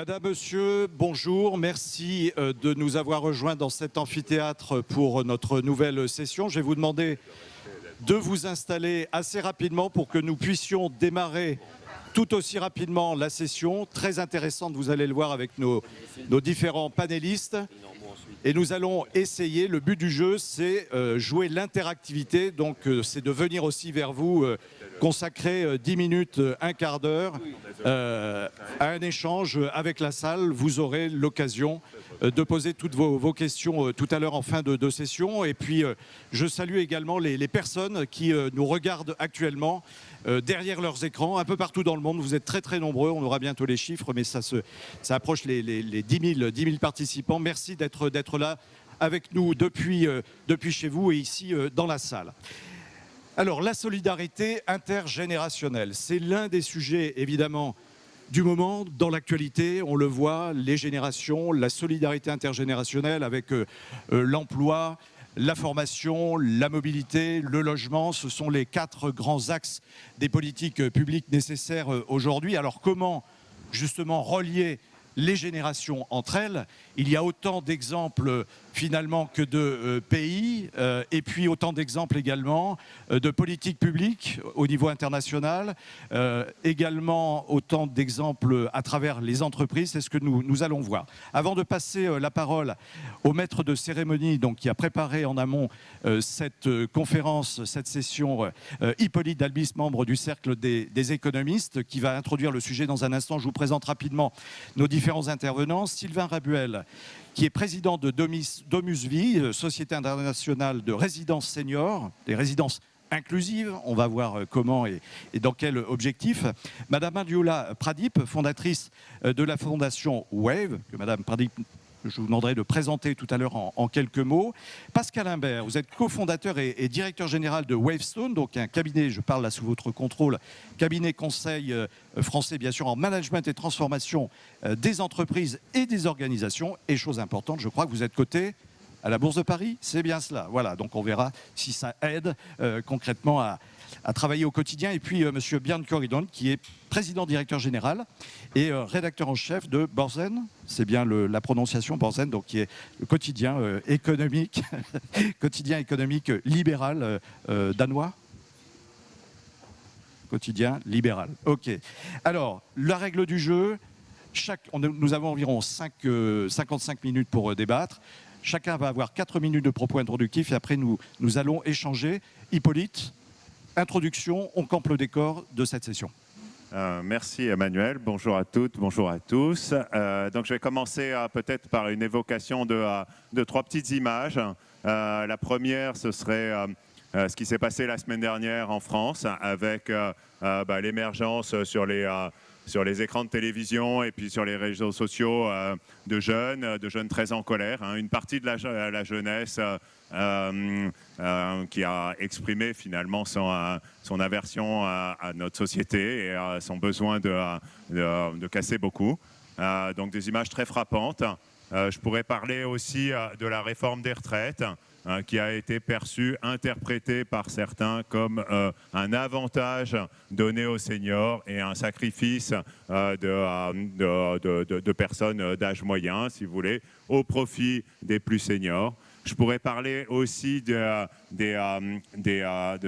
Madame, Monsieur, bonjour. Merci de nous avoir rejoints dans cet amphithéâtre pour notre nouvelle session. Je vais vous demander de vous installer assez rapidement pour que nous puissions démarrer tout aussi rapidement la session. Très intéressante, vous allez le voir avec nos différents panélistes. Et nous allons essayer, le but du jeu, c'est jouer l'interactivité. Donc c'est de venir aussi vers vous, consacrer 10 minutes, un quart d'heure à un échange avec la salle. Vous aurez l'occasion de poser toutes vos questions tout à l'heure en fin de session. Et puis je salue également les personnes qui nous regardent actuellement derrière leurs écrans, un peu partout dans le monde. Vous êtes très très nombreux, on aura bientôt les chiffres, mais ça approche les 10 000 participants. Merci d'être là avec nous depuis chez vous et ici dans la salle. Alors, la solidarité intergénérationnelle, c'est l'un des sujets évidemment du moment, dans l'actualité, on le voit, les générations, la solidarité intergénérationnelle avec l'emploi, la formation, la mobilité, le logement, ce sont les 4 grands axes des politiques publiques nécessaires aujourd'hui. Alors comment justement relier les générations entre elles? Il y a autant d'exemples finalement que de pays et puis autant d'exemples également de politiques publiques au niveau international, également autant d'exemples à travers les entreprises. C'est ce que nous allons voir. Avant de passer la parole au maître de cérémonie donc, qui a préparé en amont cette conférence, cette session, Hippolyte Dalbis, membre du Cercle des économistes, qui va introduire le sujet dans un instant. Je vous présente rapidement nos différents intervenants. Sylvain Rabuel, qui est président de Domus Vie, Société internationale de résidences seniors, des résidences inclusives. On va voir comment et dans quel objectif. Madame Mandiola Pradip, fondatrice de la fondation WAVE, que Madame Pradip, je vous demanderai de présenter tout à l'heure en quelques mots. Pascal Imbert, vous êtes cofondateur et directeur général de Wavestone, donc un cabinet, je parle là sous votre contrôle, cabinet conseil français bien sûr en management et transformation des entreprises et des organisations. Et chose importante, je crois que vous êtes coté à la Bourse de Paris, c'est bien cela. Voilà, donc on verra si ça aide concrètement à travailler au quotidien. Et puis Monsieur Björn Corridon, qui est président directeur général et rédacteur en chef de Borsen, c'est bien la prononciation Borsen, donc qui est le quotidien économique, quotidien économique libéral danois. Quotidien libéral. Ok. Alors, la règle du jeu, nous avons environ 55 minutes pour débattre. Chacun va avoir 4 minutes de propos introductifs et après nous allons échanger. Hippolyte, introduction, on campe le décor de cette session. Merci Emmanuel, bonjour à toutes, bonjour à tous. Donc je vais commencer peut-être par une évocation de 3 petites images. La première, ce serait ce qui s'est passé la semaine dernière en France avec l'émergence sur les écrans de télévision et puis sur les réseaux sociaux de jeunes très en colère. Une partie de la jeunesse qui a exprimé finalement son aversion à notre société et à son besoin de casser beaucoup. Donc des images très frappantes. Je pourrais parler aussi de la réforme des retraites, qui a été perçu, interprété par certains comme un avantage donné aux seniors et un sacrifice de personnes d'âge moyen, si vous voulez, au profit des plus seniors. Je pourrais parler aussi de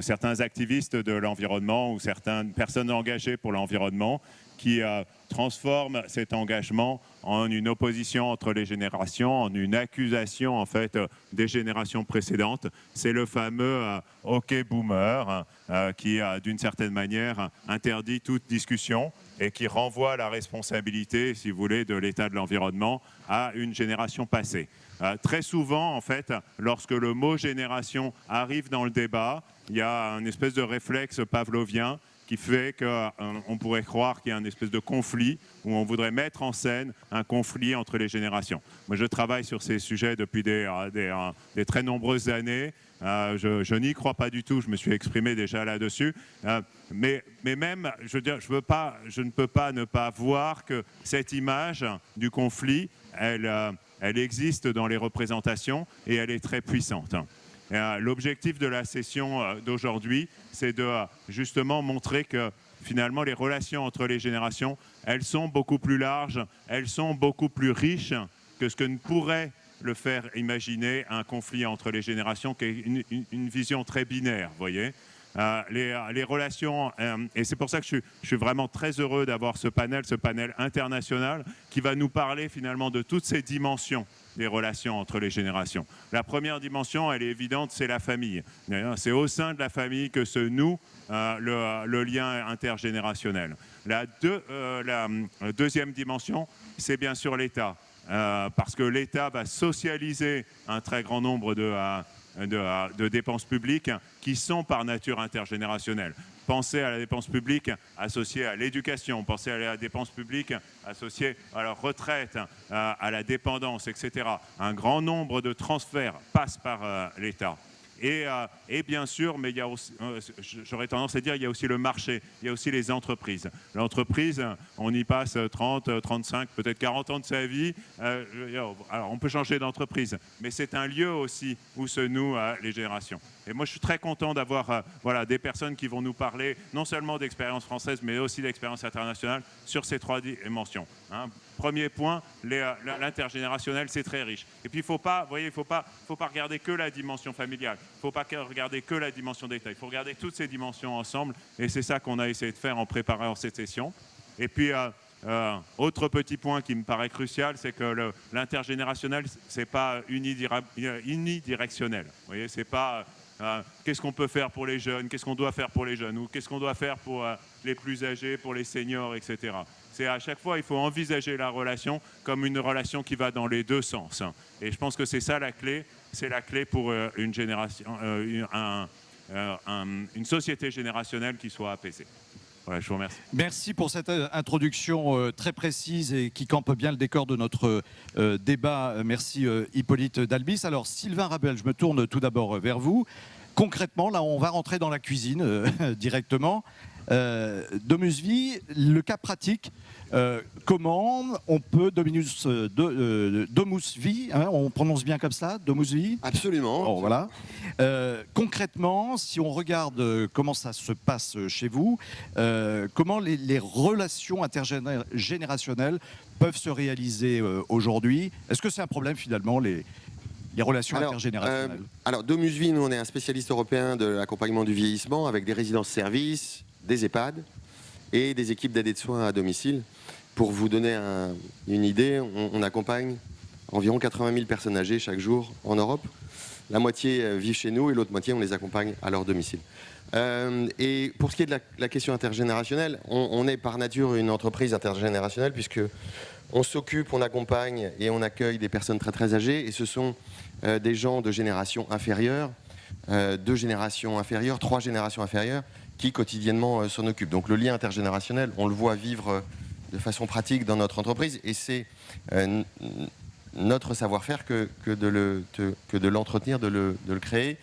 certains activistes de l'environnement ou certaines personnes engagées pour l'environnement qui transforment cet engagement en une opposition entre les générations, en une accusation en fait des générations précédentes. C'est le fameux OK Boomer qui, d'une certaine manière, interdit toute discussion et qui renvoie la responsabilité, si vous voulez, de l'état de l'environnement à une génération passée. Très souvent, en fait, lorsque le mot génération arrive dans le débat, il y a une espèce de réflexe pavlovien qui fait qu'on pourrait croire qu'il y a une espèce de conflit où on voudrait mettre en scène un conflit entre les générations. Moi, je travaille sur ces sujets depuis des très nombreuses années. Je n'y crois pas du tout, je me suis exprimé déjà là-dessus. Mais même, je veux dire, je ne peux pas ne pas voir que cette image du conflit, elle existe dans les représentations et elle est très puissante. L'objectif de la session d'aujourd'hui, c'est de justement montrer que finalement, les relations entre les générations, elles sont beaucoup plus larges, elles sont beaucoup plus riches que ce que ne pourrait le faire imaginer un conflit entre les générations, qui est une vision très binaire, vous voyez. Les relations, et c'est pour ça que je suis vraiment très heureux d'avoir ce panel international qui va nous parler finalement de toutes ces dimensions des relations entre les générations. La première dimension, elle est évidente, c'est la famille. C'est au sein de la famille que se noue le lien intergénérationnel. La deuxième dimension, c'est bien sûr l'État. Parce que l'État va socialiser un très grand nombre de dépenses publiques qui sont par nature intergénérationnelles. Pensez à la dépense publique associée à l'éducation, pensez à la dépense publique associée à la retraite, à la dépendance, etc. Un grand nombre de transferts passent par l'État. Et bien sûr, mais il y a aussi, j'aurais tendance à dire, il y a aussi le marché, il y a aussi les entreprises. L'entreprise, on y passe 30, 35, peut-être 40 ans de sa vie. Alors, on peut changer d'entreprise, mais c'est un lieu aussi où se nouent les générations. Et moi, je suis très content d'avoir des personnes qui vont nous parler non seulement d'expérience française, mais aussi d'expérience internationale sur ces trois dimensions. Premier point, l'intergénérationnel, c'est très riche. Et puis, il ne faut pas regarder que la dimension familiale. Il ne faut pas regarder que la dimension d'État. Il faut regarder toutes ces dimensions ensemble. Et c'est ça qu'on a essayé de faire en préparant cette session. Et puis, autre petit point qui me paraît crucial, c'est que l'intergénérationnel, ce n'est pas unidirectionnel. Vous voyez, c'est pas... qu'est-ce qu'on peut faire pour les jeunes, qu'est-ce qu'on doit faire pour les jeunes, ou qu'est-ce qu'on doit faire pour les plus âgés, pour les seniors, etc. C'est à chaque fois, il faut envisager la relation comme une relation qui va dans les deux sens. Et je pense que c'est ça la clé. C'est la clé pour une génération, une société générationnelle qui soit apaisée. Voilà, je vous remercie. Merci pour cette introduction très précise et qui campe bien le décor de notre débat. Merci Hippolyte Dalbis. Alors Sylvain Rabel, je me tourne tout d'abord vers vous. Concrètement, là on va rentrer dans la cuisine directement. Domus Vie, le cas pratique, comment on peut Domus Vie, on prononce bien comme ça, Domus Vie ? Absolument. Oh, voilà. Concrètement, si on regarde comment ça se passe chez vous, comment les relations intergénérationnelles peuvent se réaliser aujourd'hui ? Est-ce que c'est un problème finalement les relations intergénérationnelles ? Alors, Domus Vie, nous, on est un spécialiste européen de l'accompagnement du vieillissement avec des résidences-services, des EHPAD et des équipes d'aide de soins à domicile. Pour vous donner une idée, on accompagne environ 80 000 personnes âgées chaque jour en Europe. La moitié vivent chez nous et l'autre moitié, on les accompagne à leur domicile. Et pour ce qui est de la question intergénérationnelle, on est par nature une entreprise intergénérationnelle puisque on s'occupe, on accompagne et on accueille des personnes très très âgées et ce sont des gens de génération inférieure, 2 générations inférieures, 3 générations inférieures qui quotidiennement s'en occupent. Donc le lien intergénérationnel, on le voit vivre de façon pratique dans notre entreprise et c'est notre savoir-faire que de l'entretenir, de le créer.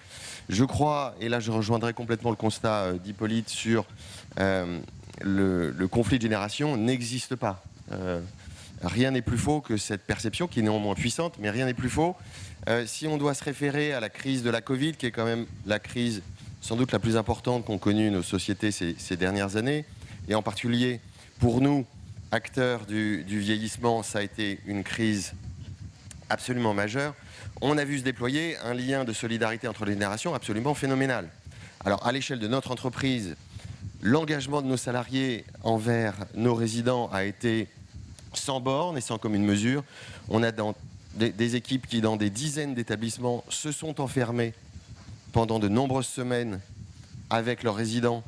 Je crois, et là je rejoindrai complètement le constat d'Hippolyte sur le conflit de génération, n'existe pas. Rien n'est plus faux que cette perception, qui est néanmoins puissante, mais rien n'est plus faux. Si on doit se référer à la crise de la Covid, qui est quand même la crise sans doute la plus importante qu'ont connue nos sociétés ces dernières années, et en particulier pour nous, acteurs du vieillissement, ça a été une crise absolument majeure. On a vu se déployer un lien de solidarité entre les générations absolument phénoménal. Alors à l'échelle de notre entreprise, l'engagement de nos salariés envers nos résidents a été sans borne et sans commune mesure. On a des équipes qui, dans des dizaines d'établissements, se sont enfermées pendant de nombreuses semaines avec leurs résidents,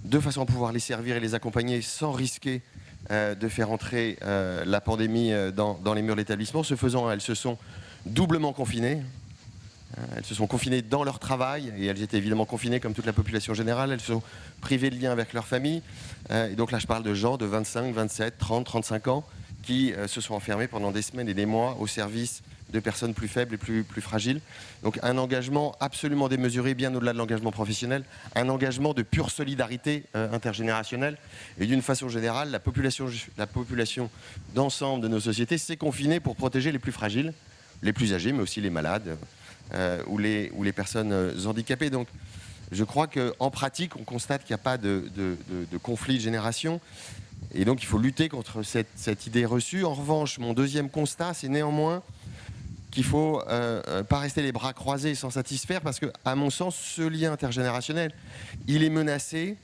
de façon à pouvoir les servir et les accompagner sans risquer de faire entrer la pandémie dans les murs de l'établissement. Ce faisant, elles se sont doublement confinées. Elles se sont confinées dans leur travail et elles étaient évidemment confinées comme toute la population générale. Elles se sont privées de lien avec leur famille. Et donc là, je parle de gens de 25, 27, 30, 35 ans qui se sont enfermés pendant des semaines et des mois au service de personnes plus faibles et plus fragiles. Donc un engagement absolument démesuré, bien au-delà de l'engagement professionnel, un engagement de pure solidarité intergénérationnelle. Et d'une façon générale, la population d'ensemble de nos sociétés s'est confinée pour protéger les plus fragiles, les plus âgés, mais aussi les malades ou les personnes handicapées. Donc je crois qu'en pratique, on constate qu'il n'y a pas de conflit de génération. Et donc, il faut lutter contre cette idée reçue. En revanche, mon deuxième constat, c'est néanmoins qu'il ne faut pas rester les bras croisés sans satisfaire, parce que, à mon sens, ce lien intergénérationnel, il est menacé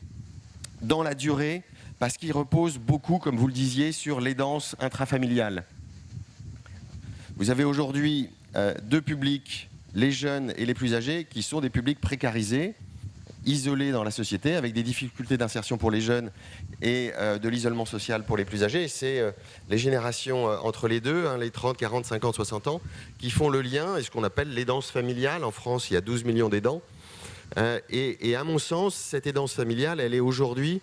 dans la durée, parce qu'il repose beaucoup, comme vous le disiez, sur l'aidance intrafamiliale. Vous avez aujourd'hui deux publics, les jeunes et les plus âgés, qui sont des publics précarisés, isolés dans la société, avec des difficultés d'insertion pour les jeunes et de l'isolement social pour les plus âgés. Et c'est les générations entre les deux, hein, les 30, 40, 50, 60 ans, qui font le lien et ce qu'on appelle l'aidance familiale. En France, il y a 12 millions d'aidants. Et à mon sens, cette aidance familiale, elle est aujourd'hui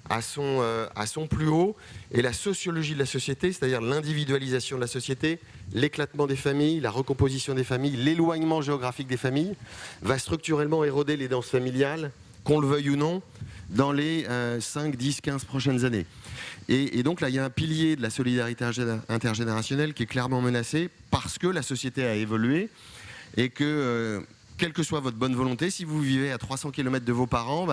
à son plus haut. Et la sociologie de la société, c'est-à-dire l'individualisation de la société, l'éclatement des familles, la recomposition des familles, l'éloignement géographique des familles, va structurellement éroder l'aidance familiale, qu'on le veuille ou non, dans les 5, 10, 15 prochaines années. Et donc là, il y a un pilier de la solidarité intergénérationnelle qui est clairement menacé parce que la société a évolué et que, quelle que soit votre bonne volonté, si vous vivez à 300 km de vos parents,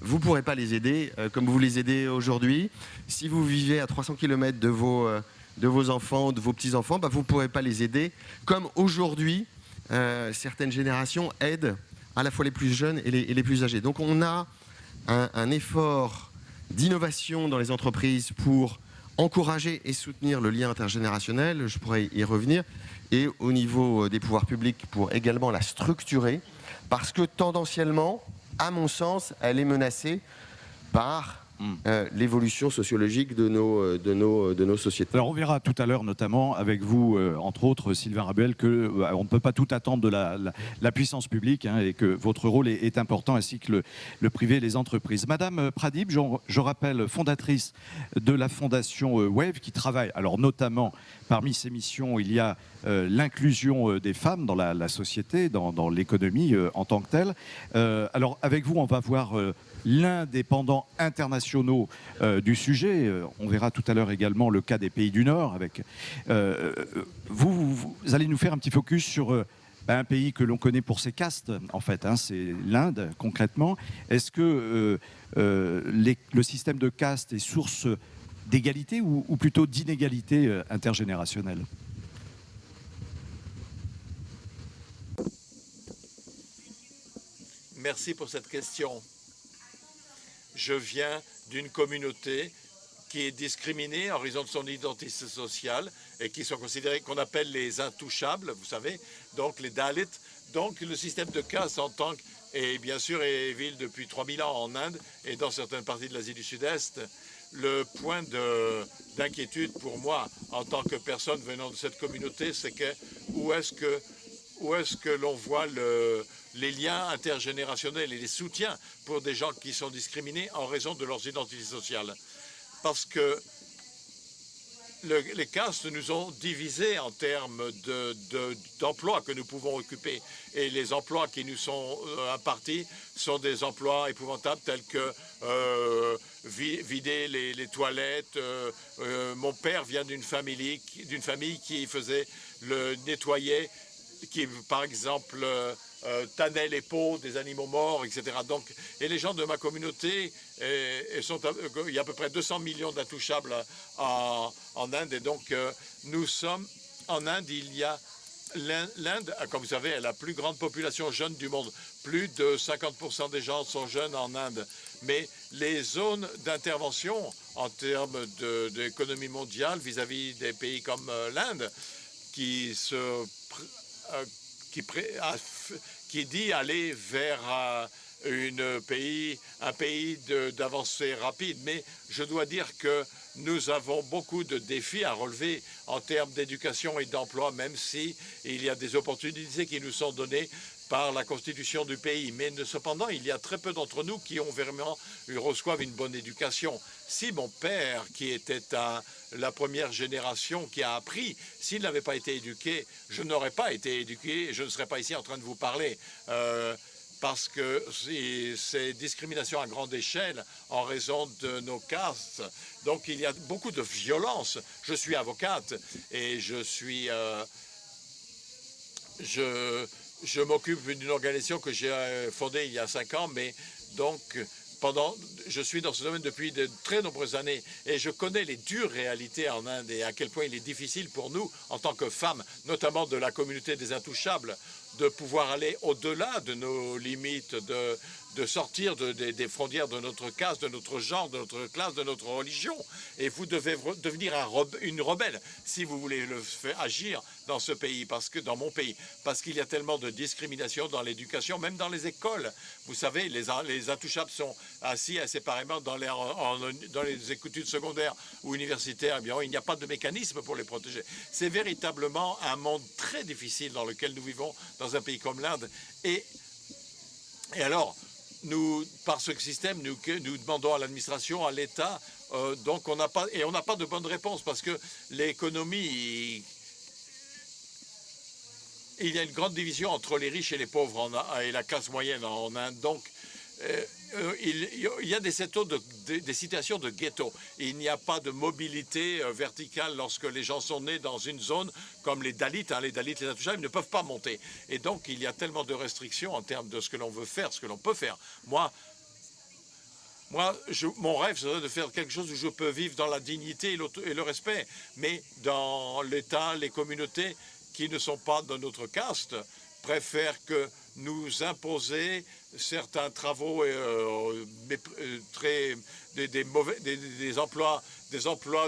vous ne pourrez pas les aider comme vous les aidez aujourd'hui. Si vous vivez à 300 km de vos enfants, de vos petits-enfants, vous ne pourrez pas les aider comme aujourd'hui, certaines générations aident à la fois les plus jeunes et les plus âgés. Donc on a un effort d'innovation dans les entreprises pour encourager et soutenir le lien intergénérationnel, je pourrais y revenir, et au niveau des pouvoirs publics pour également la structurer, parce que tendanciellement, à mon sens, elle est menacée par l'évolution sociologique de nos sociétés. Alors on verra tout à l'heure, notamment avec vous, entre autres, Sylvain Rabuel, qu'on ne peut pas tout attendre de la puissance publique, hein, et que votre rôle est important, ainsi que le privé et les entreprises. Madame Pradip, je rappelle, fondatrice de la fondation WAVE, qui travaille, alors notamment, parmi ses missions, il y a l'inclusion des femmes dans la société, dans l'économie en tant que telle. Alors avec vous, on va voir l'un des pendants internationaux du sujet. On verra tout à l'heure également le cas des pays du Nord. Avec, vous allez nous faire un petit focus sur un pays que l'on connaît pour ses castes, en fait, hein, c'est l'Inde, concrètement. Est-ce que le système de castes est source d'égalité ou plutôt d'inégalité intergénérationnelle ? Merci pour cette question. Je viens d'une communauté qui est discriminée en raison de son identité sociale et qui sont considérés, qu'on appelle les intouchables, vous savez, donc les Dalits. Donc le système de caste en tant que, et bien sûr est ville depuis 3000 ans en Inde et dans certaines parties de l'Asie du Sud-Est. Le point d'inquiétude pour moi en tant que personne venant de cette communauté, c'est que où est-ce que l'on voit les liens intergénérationnels et les soutiens pour des gens qui sont discriminés en raison de leurs identités sociales. Parce que les castes nous ont divisés en termes d'emplois que nous pouvons occuper. Et les emplois qui nous sont impartis sont des emplois épouvantables tels que vider les toilettes. Mon père vient d'une famille qui faisait nettoyer, qui par exemple tannait les peaux des animaux morts, etc. Donc, et les gens de ma communauté, il y a à peu près 200 millions d'intouchables en Inde. Et donc, nous sommes en Inde, l'Inde, comme vous savez, est la plus grande population jeune du monde. Plus de 50% des gens sont jeunes en Inde. Mais les zones d'intervention en termes d'économie mondiale vis-à-vis des pays comme l'Inde, qui dit aller vers un pays d'avancée rapide. Mais je dois dire que nous avons beaucoup de défis à relever en termes d'éducation et d'emploi, même si il y a des opportunités qui nous sont données par la constitution du pays. Mais cependant, il y a très peu d'entre nous qui ont vraiment reçoivent une bonne éducation. Si mon père, qui était la première génération qui a appris, s'il n'avait pas été éduqué, je n'aurais pas été éduqué, je ne serais pas ici en train de vous parler. Parce que c'est discrimination à grande échelle en raison de nos castes. Donc il y a beaucoup de violence. Je suis avocate et je je m'occupe d'une organisation que j'ai fondée il y a 5 ans, mais donc je suis dans ce domaine depuis de très nombreuses années et je connais les dures réalités en Inde et à quel point il est difficile pour nous, en tant que femmes, notamment de la communauté des intouchables, de pouvoir aller au-delà de nos limites, de sortir des frontières de notre caste, de notre genre, de notre classe, de notre religion. Et vous devez devenir une rebelle si vous voulez le faire agir dans ce pays, dans mon pays, parce qu'il y a tellement de discrimination dans l'éducation, même dans les écoles. Vous savez, les intouchables sont assis séparément dans les études secondaires ou universitaires. Eh bien, il n'y a pas de mécanisme pour les protéger. C'est véritablement un monde très difficile dans lequel nous vivons dans un pays comme l'Inde. Et alors, par ce système, nous demandons à l'administration, à l'État, donc on n'a pas de bonne réponse parce que l'économie, il y a une grande division entre les riches et les pauvres et la classe moyenne en Inde. Donc, il y a des situations de ghetto. Il n'y a pas de mobilité verticale lorsque les gens sont nés dans une zone comme les Dalits. Les Dalits, les intouchables, ils ne peuvent pas monter. Et donc, il y a tellement de restrictions en termes de ce que l'on veut faire, ce que l'on peut faire. Moi, mon rêve serait de faire quelque chose où je peux vivre dans la dignité et le respect. Mais dans l'État, les communautés qui ne sont pas de notre caste préfèrent que nous imposer certains travaux des emplois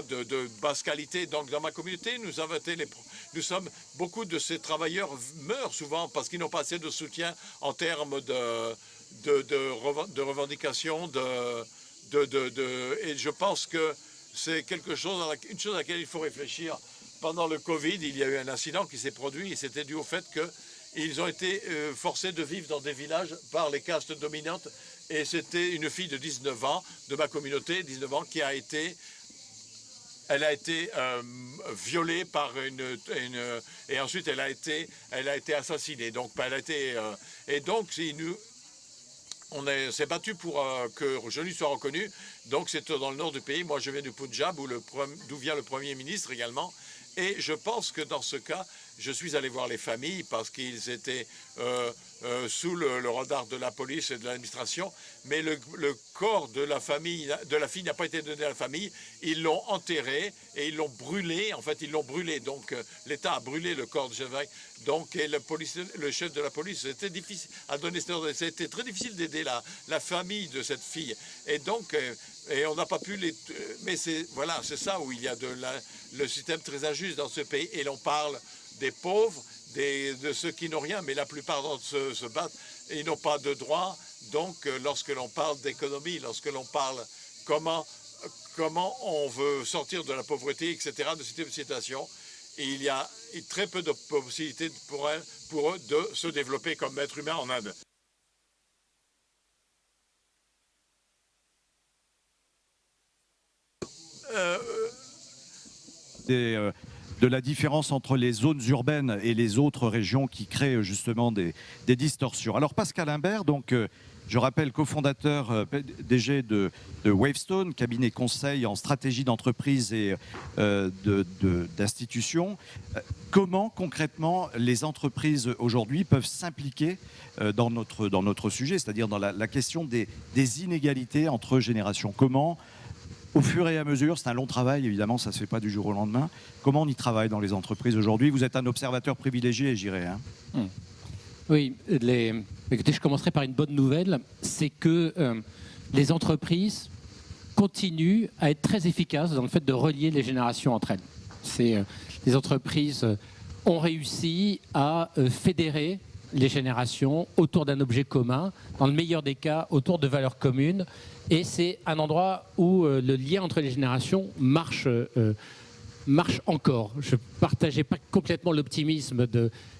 de basse qualité. Donc dans ma communauté, beaucoup de ces travailleurs meurent souvent parce qu'ils n'ont pas assez de soutien en termes de revendications, et je pense que c'est une chose à laquelle il faut réfléchir. Pendant le Covid, il y a eu un incident qui s'est produit et c'était dû au fait qu'ils ont été forcés de vivre dans des villages par les castes dominantes. Et c'était une fille de 19 ans, de ma communauté, 19 ans, elle a été violée par et ensuite elle a été assassinée. Donc, et donc, on s'est battu pour que je lui sois reconnu. Donc, c'est dans le nord du pays. Moi, je viens du Punjab, d'où vient le Premier ministre également. Et je pense que dans ce cas, je suis allé voir les familles parce qu'ils étaient sous le radar de la police et de l'administration. Mais le corps de la fille n'a pas été donné à la famille. Ils l'ont enterré et ils l'ont brûlé. En fait, ils l'ont brûlé. Donc, l'État a brûlé le corps de Chevalier. Donc, et le chef de la police, c'était difficile à donner cet ordre. C'était très difficile d'aider la famille de cette fille. Et donc, et on n'a pas pu mais c'est ça où il y a le système très injuste dans ce pays. Et l'on parle des pauvres, de ceux qui n'ont rien, mais la plupart d'entre eux se battent et ils n'ont pas de droits. Donc, lorsque l'on parle d'économie, lorsque l'on parle comment on veut sortir de la pauvreté, etc., de cette situation, il y a très peu de possibilités pour eux de se développer comme êtres humains en Inde. De la différence entre les zones urbaines et les autres régions qui créent justement des distorsions. Alors Pascal Imbert, donc, je rappelle cofondateur DG de Wavestone, cabinet conseil en stratégie d'entreprise et d'institutions. Comment concrètement les entreprises aujourd'hui peuvent s'impliquer dans notre sujet, c'est-à-dire dans la question des inégalités entre générations? Comment, au fur et à mesure, c'est un long travail, évidemment, ça ne se fait pas du jour au lendemain. Comment on y travaille dans les entreprises aujourd'hui? Vous êtes un observateur privilégié, j'irais. Oui, écoutez, je commencerai par une bonne nouvelle, c'est que les entreprises continuent à être très efficaces dans le fait de relier les générations entre elles. Les entreprises ont réussi à fédérer les générations autour d'un objet commun, dans le meilleur des cas, autour de valeurs communes. Et c'est un endroit où le lien entre les générations marche encore. Je ne partageais pas complètement l'optimisme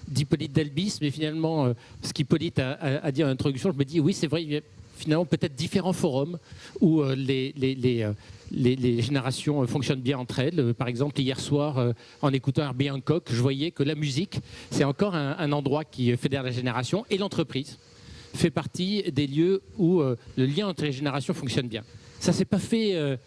d'Hippolyte Delbis, mais finalement, ce qu'Hippolyte a dit en introduction, je me dis, oui, c'est vrai, il y a finalement peut-être différents forums où les générations fonctionnent bien entre elles. Par exemple, hier soir, en écoutant Herbie Hancock, je voyais que la musique, c'est encore un endroit qui fédère la génération, et l'entreprise fait partie des lieux où le lien entre les générations fonctionne bien. Ça ne s'est pas fait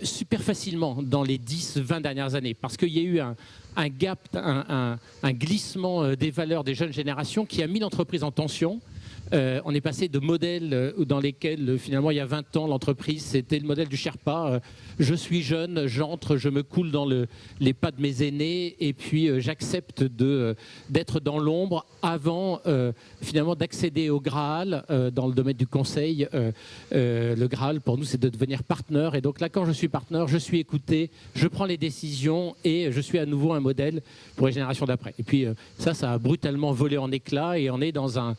super facilement dans les 10-20 dernières années, parce qu'il y a eu un gap, un glissement des valeurs des jeunes générations qui a mis l'entreprise en tension. On est passé de modèles dans lesquels, finalement, il y a 20 ans, l'entreprise, c'était le modèle du Sherpa. Je suis jeune, j'entre, je me coule dans les pas de mes aînés, et puis j'accepte d'être dans l'ombre avant, finalement, d'accéder au Graal. Dans le domaine du conseil, le Graal, pour nous, c'est de devenir partenaire. Et donc là, quand je suis partenaire, je suis écouté, je prends les décisions, et je suis à nouveau un modèle pour les générations d'après. Et puis ça a brutalement volé en éclats, et on est dans un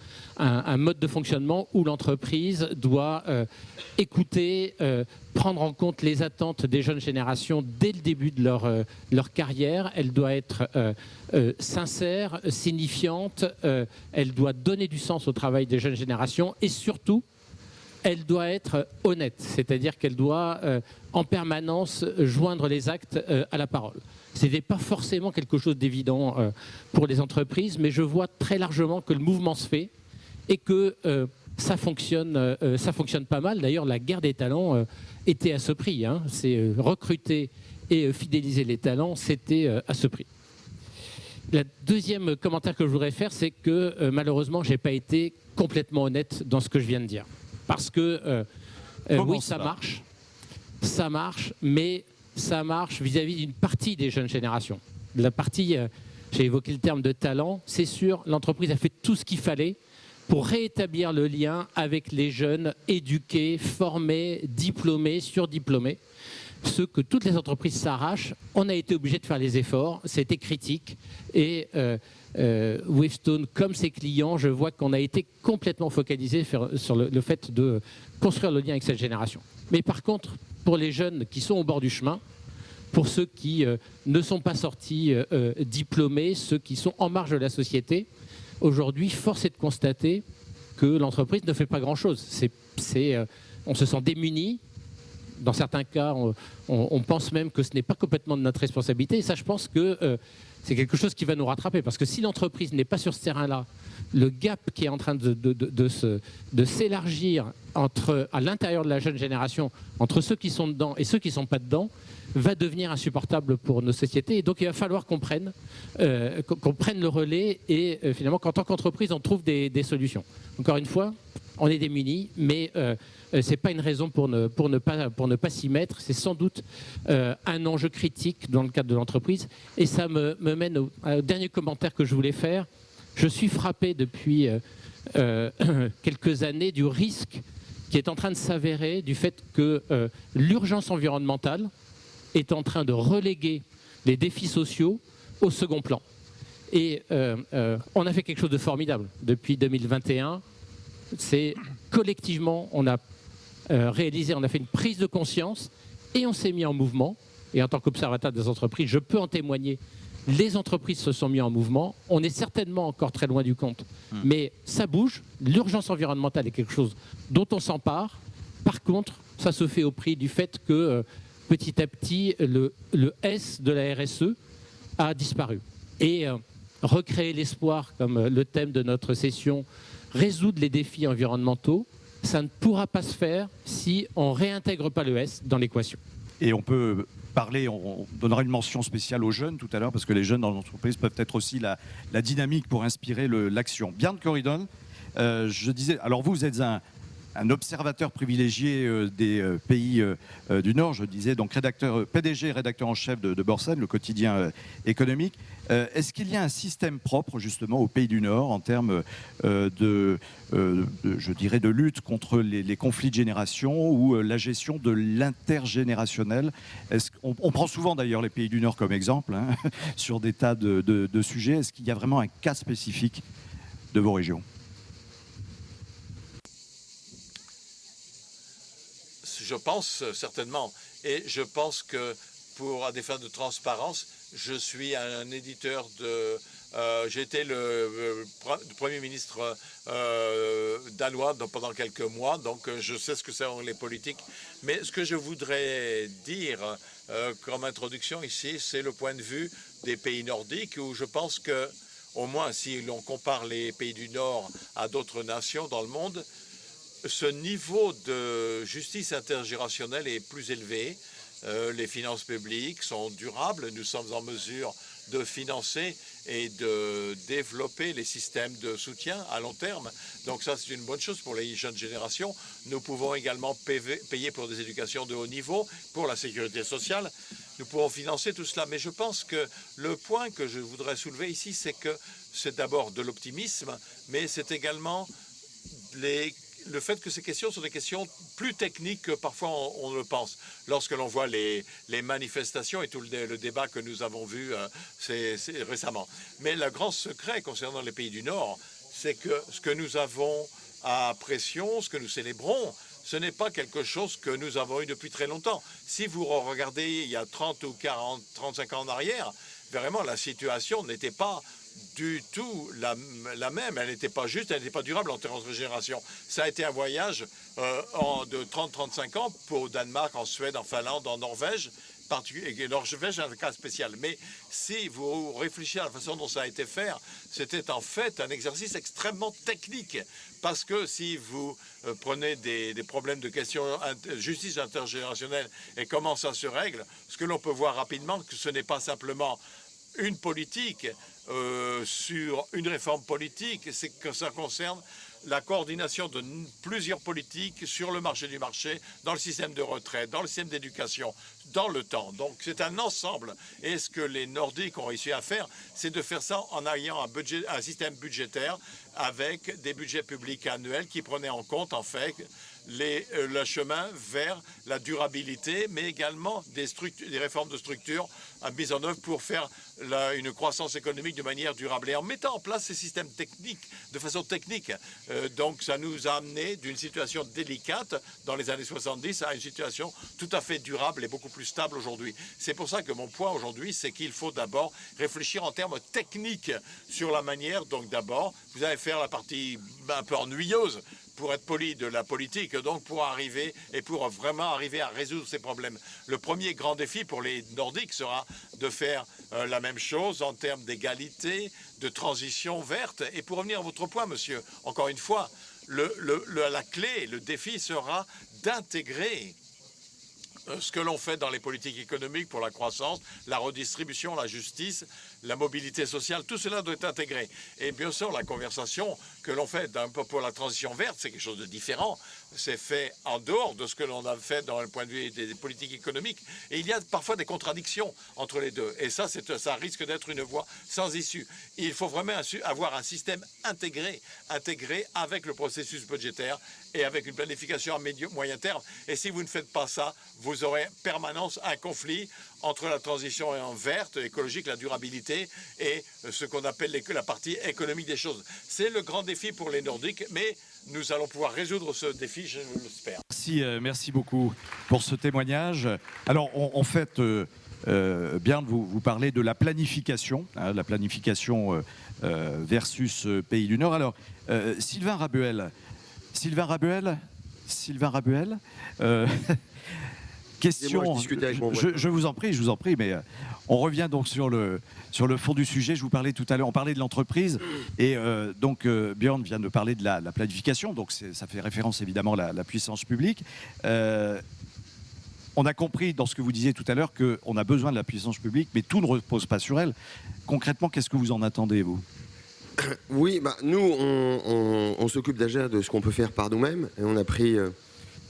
mode de fonctionnement où l'entreprise doit écouter, prendre en compte les attentes des jeunes générations dès le début de leur carrière. Elle doit être sincère, signifiante, elle doit donner du sens au travail des jeunes générations, et surtout, elle doit être honnête, c'est-à-dire qu'elle doit en permanence joindre les actes à la parole. Ce n'était pas forcément quelque chose d'évident pour les entreprises, mais je vois très largement que le mouvement se fait et que ça fonctionne pas mal. D'ailleurs, la guerre des talents était à ce prix. Hein. C'est recruter et fidéliser les talents, c'était à ce prix. Le deuxième commentaire que je voudrais faire, c'est que malheureusement, je n'ai pas été complètement honnête dans ce que je viens de dire. Parce que oui, ça marche, mais ça marche vis-à-vis d'une partie des jeunes générations. La partie, j'ai évoqué le terme de talent, c'est sûr, l'entreprise a fait tout ce qu'il fallait pour rétablir le lien avec les jeunes éduqués, formés, diplômés, surdiplômés. Ceux que toutes les entreprises s'arrachent, on a été obligé de faire les efforts, c'était critique. Et Wavestone, comme ses clients, je vois qu'on a été complètement focalisé sur le fait de construire le lien avec cette génération. Mais par contre, pour les jeunes qui sont au bord du chemin, pour ceux qui ne sont pas sortis diplômés, ceux qui sont en marge de la société, aujourd'hui, force est de constater que l'entreprise ne fait pas grand-chose. On se sent démuni. Dans certains cas, on pense même que ce n'est pas complètement de notre responsabilité. Et ça, je pense que c'est quelque chose qui va nous rattraper. Parce que si l'entreprise n'est pas sur ce terrain-là, le gap qui est en train de s'élargir à l'intérieur de la jeune génération, entre ceux qui sont dedans et ceux qui ne sont pas dedans, va devenir insupportable pour nos sociétés. Et donc, il va falloir qu'on prenne le relais et finalement, qu'en tant qu'entreprise, on trouve des solutions. Encore une fois, on est démunis, mais ce n'est pas une raison pour ne pas s'y mettre. C'est sans doute un enjeu critique dans le cadre de l'entreprise. Et ça me mène au dernier commentaire que je voulais faire. Je suis frappé depuis quelques années du risque qui est en train de s'avérer du fait que l'urgence environnementale est en train de reléguer les défis sociaux au second plan. Et on a fait quelque chose de formidable depuis 2021. C'est collectivement, on a réalisé, on a fait une prise de conscience et on s'est mis en mouvement. Et en tant qu'observateur des entreprises, je peux en témoigner. Les entreprises se sont mis en mouvement. On est certainement encore très loin du compte, mais ça bouge. L'urgence environnementale est quelque chose dont on s'empare. Par contre, ça se fait au prix du fait que petit à petit, le S de la RSE a disparu. Et recréer l'espoir, comme le thème de notre session, résoudre les défis environnementaux, ça ne pourra pas se faire si on ne réintègre pas le S dans l'équation. Et on peut parler, on donnera une mention spéciale aux jeunes tout à l'heure, parce que les jeunes dans l'entreprise peuvent être aussi la dynamique pour inspirer l'action. Bjarne Corydon, je disais, alors vous êtes un observateur privilégié des pays du Nord, je disais, donc PDG, rédacteur en chef de Borsen, le quotidien économique. Est-ce qu'il y a un système propre justement aux pays du Nord en termes je dirais, de lutte contre les conflits de génération ou la gestion de l'intergénérationnel? On prend souvent d'ailleurs les pays du Nord comme exemple hein, sur des tas de sujets. Est-ce qu'il y a vraiment un cas spécifique de vos régions? Je pense certainement. Et je pense que à des fins de transparence, je suis un éditeur de... j'ai été le Premier ministre danois pendant quelques mois, donc je sais ce que c'est les politiques. Mais ce que je voudrais dire comme introduction ici, c'est le point de vue des pays nordiques, où je pense que, au moins si l'on compare les pays du Nord à d'autres nations dans le monde, ce niveau de justice intergénérationnelle est plus élevé. les finances publiques sont durables. Nous sommes en mesure de financer et de développer les systèmes de soutien à long terme. Donc ça, c'est une bonne chose pour les jeunes générations. Nous pouvons également payer pour des éducations de haut niveau, pour la sécurité sociale. Nous pouvons financer tout cela. Mais je pense que le point que je voudrais soulever ici, c'est que c'est d'abord de l'optimisme, mais c'est également le fait que ces questions sont des questions plus techniques que parfois on le pense. Lorsque l'on voit les manifestations et tout le débat que nous avons vu récemment. Mais le grand secret concernant les pays du Nord, c'est que ce que nous avons à pression, ce que nous célébrons, ce n'est pas quelque chose que nous avons eu depuis très longtemps. Si vous regardez il y a 30 ou 40, 35 ans en arrière, vraiment la situation n'était pas du tout la même. Elle n'était pas juste, elle n'était pas durable en termes de génération. Ça a été un voyage de 30-35 ans pour Danemark, en Suède, en Finlande, en Norvège. Et Norvège est un cas spécial. Mais si vous réfléchissez à la façon dont ça a été fait, c'était en fait un exercice extrêmement technique. Parce que si vous prenez des problèmes de questions de justice intergénérationnelle et comment ça se règle, ce que l'on peut voir rapidement, que ce n'est pas simplement une politique sur une réforme politique, c'est que ça concerne la coordination de plusieurs politiques sur le marché du marché, dans le système de retraite, dans le système d'éducation, dans le temps. Donc c'est un ensemble. Et ce que les Nordiques ont réussi à faire, c'est de faire ça en ayant un système budgétaire avec des budgets publics annuels qui prenaient en compte en fait le chemin vers la durabilité, mais également des réformes de structure mises en œuvre pour faire une croissance économique de manière durable. Et en mettant en place ces systèmes techniques, de façon technique, donc ça nous a amené d'une situation délicate dans les années 70 à une situation tout à fait durable et beaucoup plus stable aujourd'hui. C'est pour ça que mon point aujourd'hui, c'est qu'il faut d'abord réfléchir en termes techniques sur la manière, donc d'abord, vous allez faire la partie un peu ennuyeuse, pour être poli, de la politique, donc pour arriver et pour vraiment arriver à résoudre ces problèmes. Le premier grand défi pour les Nordiques sera de faire la même chose en termes d'égalité, de transition verte. Et pour revenir à votre point, monsieur, encore une fois, la clé, le défi sera d'intégrer ce que l'on fait dans les politiques économiques pour la croissance, la redistribution, la justice, la mobilité sociale, tout cela doit être intégré. Et bien sûr, la conversation que l'on fait pour la transition verte, c'est quelque chose de différent. C'est fait en dehors de ce que l'on a fait dans le point de vue des politiques économiques. Et il y a parfois des contradictions entre les deux. Et ça risque d'être une voie sans issue. Il faut vraiment avoir un système intégré avec le processus budgétaire et avec une planification à moyen terme. Et si vous ne faites pas ça, vous aurez en permanence un conflit entre la transition verte, écologique, la durabilité et ce qu'on appelle la partie économique des choses. C'est le grand défi pour les Nordiques, mais nous allons pouvoir résoudre ce défi, je l'espère. Merci beaucoup pour ce témoignage. Alors, en fait, bien vous parlez de la planification versus pays du Nord. Alors, Sylvain Rabuel, question. Je vous en prie, mais on revient donc sur le fond du sujet. Je vous parlais tout à l'heure, on parlait de l'entreprise, et donc Björn vient de parler de la planification, donc ça fait référence évidemment à la puissance publique. On a compris dans ce que vous disiez tout à l'heure qu'on a besoin de la puissance publique, mais tout ne repose pas sur elle. Concrètement, qu'est-ce que vous en attendez, vous ? Oui, nous, on s'occupe déjà de ce qu'on peut faire par nous-mêmes. Et on a pris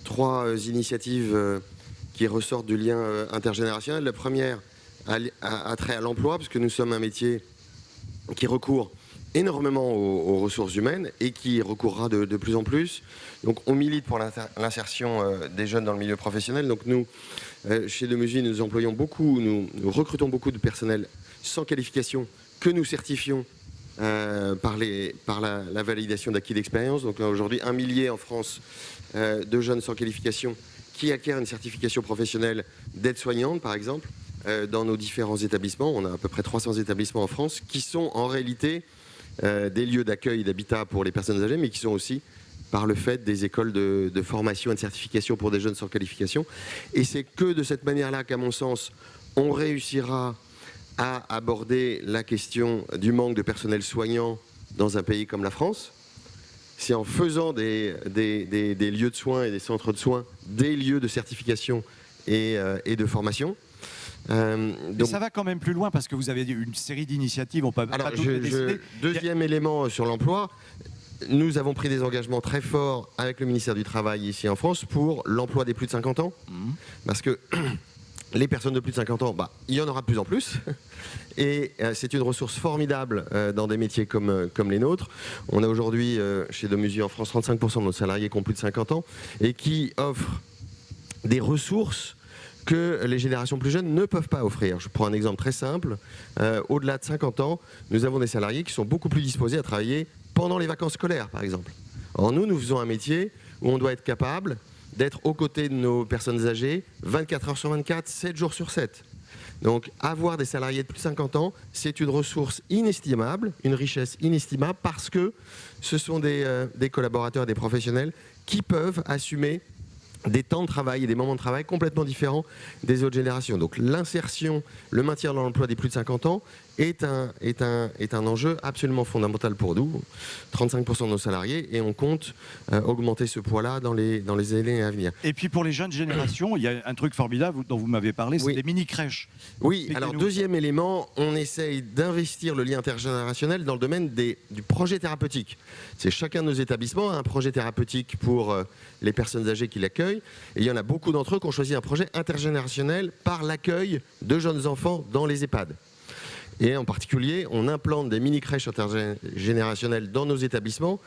3 initiatives qui ressortent du lien intergénérationnel. La première a trait à l'emploi, parce que nous sommes un métier qui recourt énormément aux ressources humaines et qui recourra de plus en plus. Donc on milite pour l'insertion des jeunes dans le milieu professionnel. Donc nous, chez Demuzy, nous employons beaucoup, nous recrutons beaucoup de personnel sans qualification que nous certifions par la validation d'acquis d'expérience. Donc aujourd'hui, 1 millier en France de jeunes sans qualification qui acquièrent une certification professionnelle d'aide-soignante, par exemple, dans nos différents établissements. On a à peu près 300 établissements en France qui sont en réalité des lieux d'accueil et d'habitat pour les personnes âgées, mais qui sont aussi, par le fait, des écoles de formation et de certification pour des jeunes sans qualification. Et c'est que de cette manière-là qu'à mon sens, on réussira à aborder la question du manque de personnel soignant dans un pays comme la France. C'est en faisant des lieux de soins et des centres de soins, des lieux de certification et de formation. Donc, ça va quand même plus loin parce que vous avez une série d'initiatives. Deuxième élément sur l'emploi, nous avons pris des engagements très forts avec le ministère du Travail ici en France pour l'emploi des plus de 50 ans. Parce que les personnes de plus de 50 ans, il y en aura de plus en plus. Et c'est une ressource formidable dans des métiers comme les nôtres. On a aujourd'hui, chez Domusi en France, 35% de nos salariés qui ont plus de 50 ans et qui offrent des ressources que les générations plus jeunes ne peuvent pas offrir. Je prends un exemple très simple. Au-delà de 50 ans, nous avons des salariés qui sont beaucoup plus disposés à travailler pendant les vacances scolaires, par exemple. Or, nous faisons un métier où on doit être capable d'être aux côtés de nos personnes âgées 24 heures sur 24, 7 jours sur 7. Donc, avoir des salariés de plus de 50 ans, c'est une ressource inestimable, une richesse inestimable, parce que ce sont des collaborateurs, des professionnels qui peuvent assumer des temps de travail et des moments de travail complètement différents des autres générations. Donc l'insertion, le maintien dans l'emploi des plus de 50 ans est un enjeu absolument fondamental pour nous. 35% de nos salariés, et on compte augmenter ce poids-là dans les années à venir. Et puis pour les jeunes générations, il y a un truc formidable dont vous m'avez parlé, c'est les mini-crèches. Oui, alors deuxième élément, on essaye d'investir le lien intergénérationnel dans le domaine du projet thérapeutique. C'est chacun de nos établissements a un projet thérapeutique pour les personnes âgées qui l'accueillent. Et il y en a beaucoup d'entre eux qui ont choisi un projet intergénérationnel par l'accueil de jeunes enfants dans les EHPAD. Et en particulier, on implante des mini-crèches intergénérationnelles dans nos établissements,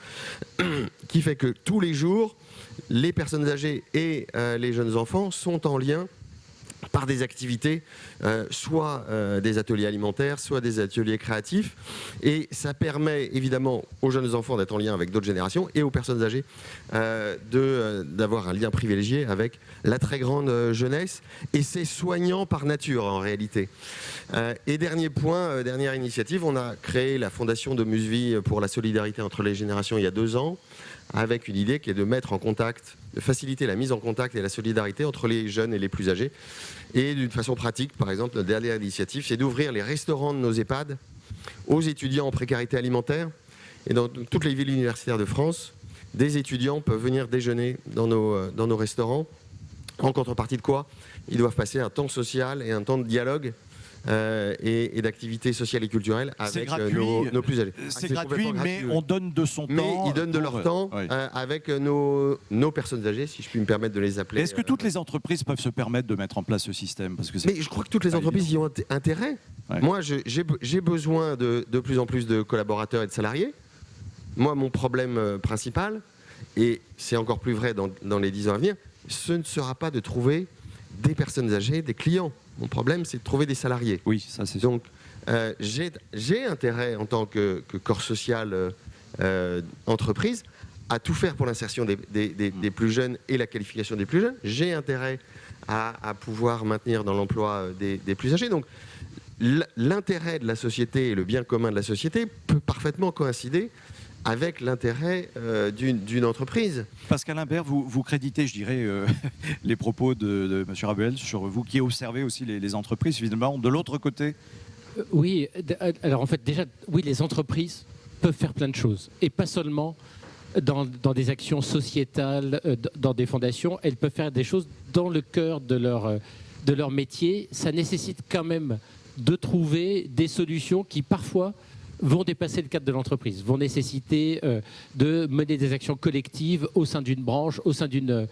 qui fait que tous les jours, les personnes âgées et les jeunes enfants sont en lien par des activités, soit des ateliers alimentaires, soit des ateliers créatifs. Et ça permet évidemment aux jeunes enfants d'être en lien avec d'autres générations et aux personnes âgées d'avoir un lien privilégié avec la très grande jeunesse. Et c'est soignant par nature en réalité. Et dernier point, dernière initiative, on a créé la fondation Domusvi pour la solidarité entre les générations il y a 2 ans, avec une idée qui est de mettre en contact, de faciliter la mise en contact et la solidarité entre les jeunes et les plus âgés. Et d'une façon pratique, par exemple, notre dernière initiative, c'est d'ouvrir les restaurants de nos EHPAD aux étudiants en précarité alimentaire. Et dans toutes les villes universitaires de France, des étudiants peuvent venir déjeuner dans nos restaurants. En contrepartie de quoi? Ils doivent passer un temps social et un temps de dialogue et d'activités sociales et culturelles avec nos plus âgés. C'est gratuit, mais on donne de son temps. Mais ils donnent de leur temps avec nos personnes âgées, si je puis me permettre de les appeler. Est-ce que toutes les entreprises peuvent se permettre de mettre en place ce système? Mais je crois que toutes les entreprises y ont intérêt. Ouais. Moi, j'ai besoin de plus en plus de collaborateurs et de salariés. Moi, mon problème principal, et c'est encore plus vrai dans les 10 ans à venir, ce ne sera pas de trouver des personnes âgées, des clients. Mon problème, c'est de trouver des salariés. Oui, ça c'est sûr. Donc, j'ai intérêt en tant que corps social entreprise à tout faire pour l'insertion des plus jeunes et la qualification des plus jeunes. J'ai intérêt à pouvoir maintenir dans l'emploi des plus âgés. Donc, l'intérêt de la société et le bien commun de la société peut parfaitement coïncider avec l'intérêt d'une entreprise. Pascal Imbert, vous créditez, je dirais, les propos de M. Rabuel sur vous qui observez aussi les entreprises, finalement, de l'autre côté. Oui, alors en fait, déjà, oui, les entreprises peuvent faire plein de choses. Et pas seulement dans des actions sociétales, dans des fondations, elles peuvent faire des choses dans le cœur de leur métier. Ça nécessite quand même de trouver des solutions qui, parfois, vont dépasser le cadre de l'entreprise, vont nécessiter de mener des actions collectives au sein d'une branche, au sein d'une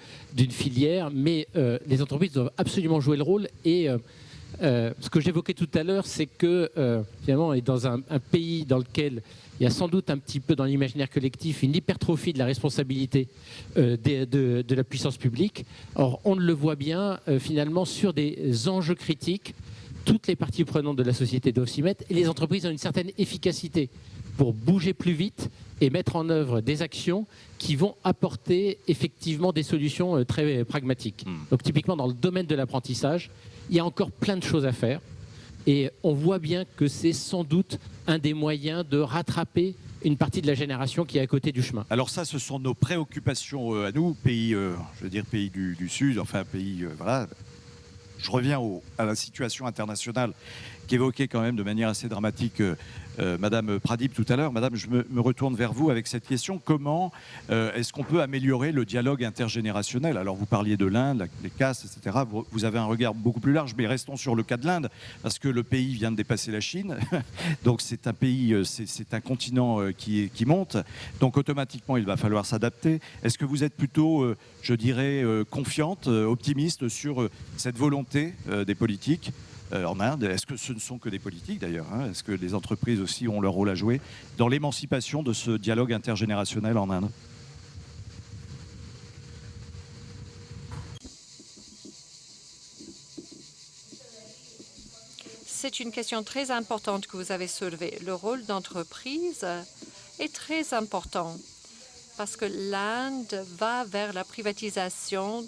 filière, mais les entreprises doivent absolument jouer le rôle. Et ce que j'évoquais tout à l'heure, c'est que finalement, on est dans un pays dans lequel il y a sans doute un petit peu dans l'imaginaire collectif une hypertrophie de la responsabilité de la puissance publique. Or, on le voit bien finalement sur des enjeux critiques. Toutes les parties prenantes de la société doivent s'y mettre et les entreprises ont une certaine efficacité pour bouger plus vite et mettre en œuvre des actions qui vont apporter effectivement des solutions très pragmatiques. Donc typiquement dans le domaine de l'apprentissage, il y a encore plein de choses à faire et on voit bien que c'est sans doute un des moyens de rattraper une partie de la génération qui est à côté du chemin. Alors ça, ce sont nos préoccupations à nous, pays, je veux dire pays du Sud, enfin pays, voilà. Je reviens à la situation internationale qu'évoquait quand même de manière assez dramatique Madame Pradip tout à l'heure. Madame, je me retourne vers vous avec cette question. Comment est-ce qu'on peut améliorer le dialogue intergénérationnel? Alors vous parliez de l'Inde, les castes, etc. Vous avez un regard beaucoup plus large, mais restons sur le cas de l'Inde, parce que le pays vient de dépasser la Chine. Donc c'est un pays, c'est un continent qui monte. Donc automatiquement, il va falloir s'adapter. Est-ce que vous êtes plutôt, je dirais, confiante, optimiste sur cette volonté des politiques en Inde? Est-ce que ce ne sont que des politiques d'ailleurs, hein? Est-ce que les entreprises aussi ont leur rôle à jouer dans l'émancipation de ce dialogue intergénérationnel en Inde? C'est une question très importante que vous avez soulevée. Le rôle d'entreprise est très important parce que l'Inde va vers la privatisation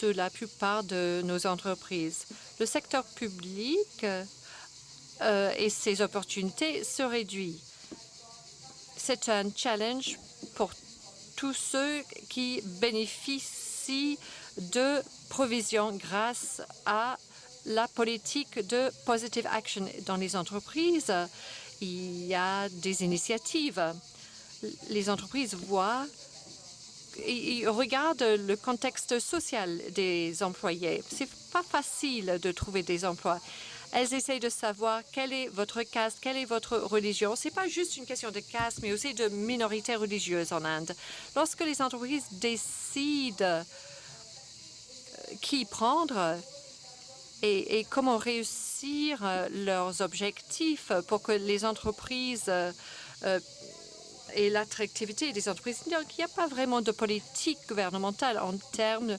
de la plupart de nos entreprises. Le secteur public et ses opportunités se réduisent. C'est un challenge pour tous ceux qui bénéficient de provisions grâce à la politique de positive action. Dans les entreprises, il y a des initiatives. Les entreprises voient et regardent le contexte social des employés. C'est pas facile de trouver des emplois. Elles essayent de savoir quelle est votre caste, quelle est votre religion. Ce n'est pas juste une question de caste, mais aussi de minorité religieuse en Inde. Lorsque les entreprises décident qui prendre et comment réussir leurs objectifs pour que les entreprises et l'attractivité des entreprises. Donc, il n'y a pas vraiment de politique gouvernementale en termes